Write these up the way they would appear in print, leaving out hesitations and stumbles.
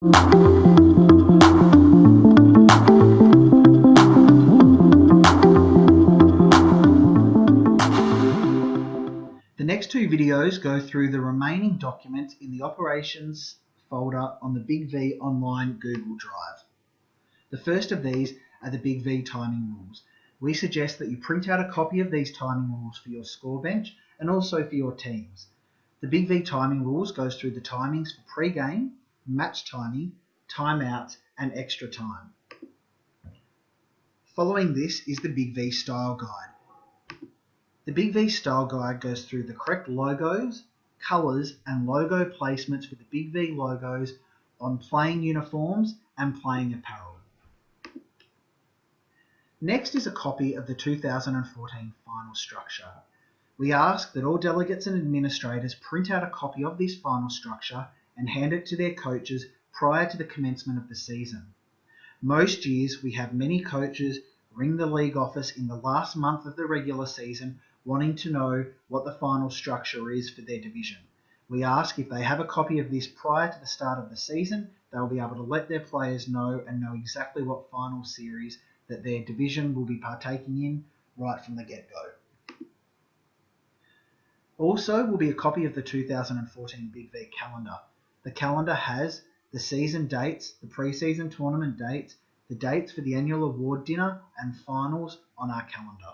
The next two videos go through the remaining documents in the operations folder on the Big V Online Google Drive. The first of these are the Big V timing rules. We suggest that you print out a copy of these timing rules for your score bench and also for your teams. The Big V timing rules goes through the timings for pre-game, match timing, timeouts and extra time. Following this is the Big V Style Guide. The Big V Style Guide goes through the correct logos, colours and logo placements for the Big V logos on playing uniforms and playing apparel. Next is a copy of the 2014 final structure. We ask that all delegates and administrators print out a copy of this final structure and hand it to their coaches prior to the commencement of the season. Most years we have many coaches ring the league office in the last month of the regular season wanting to know what the final structure is for their division. We ask if they have a copy of this prior to the start of the season, they'll be able to let their players know and know exactly what final series that their division will be partaking in right from the get-go. Also will be a copy of the 2014 Big V calendar. The calendar has the season dates, the pre-season tournament dates, the dates for the annual award dinner and finals on our calendar.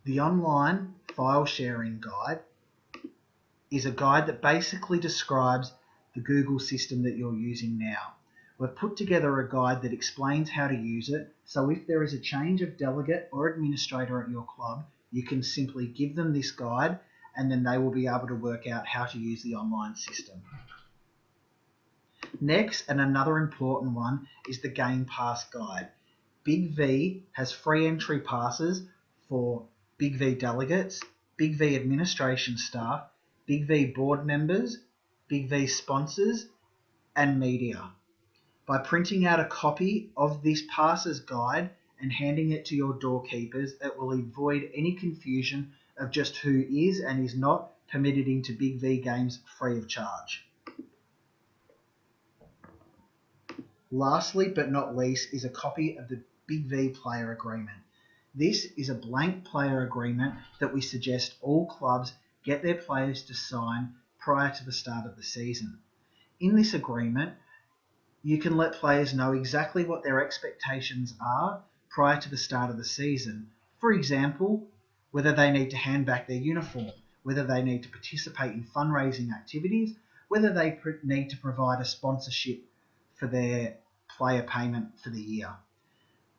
The online file sharing guide is a guide that basically describes the Google system that you're using now. We've put together a guide that explains how to use it, so if there is a change of delegate or administrator at your club, you can simply give them this guide and then they will be able to work out how to use the online system. Next, and another important one, is the Game Pass guide. Big V has free entry passes for Big V delegates, Big V administration staff, Big V board members, Big V sponsors, and media. By printing out a copy of this passes guide and handing it to your doorkeepers, it will avoid any confusion of just who is and is not permitted into Big V games free of charge. Lastly, but not least, is a copy of the Big V player agreement. This is a blank player agreement that we suggest all clubs get their players to sign prior to the start of the season. In this agreement, you can let players know exactly what their expectations are prior to the start of the season. For example, whether they need to hand back their uniform, whether they need to participate in fundraising activities, whether they need to provide a sponsorship for their player payment for the year.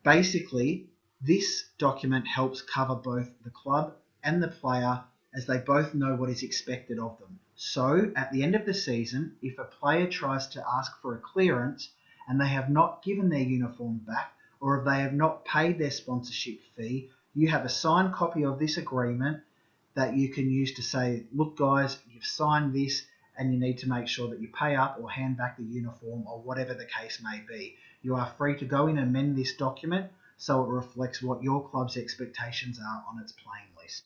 Basically, this document helps cover both the club and the player as they both know what is expected of them. So, at the end of the season, if a player tries to ask for a clearance and they have not given their uniform back, or if they have not paid their sponsorship fee, you have a signed copy of this agreement that you can use to say, look guys, you've signed this and you need to make sure that you pay up or hand back the uniform or whatever the case may be. You are free to go in and amend this document so it reflects what your club's expectations are on its playing list.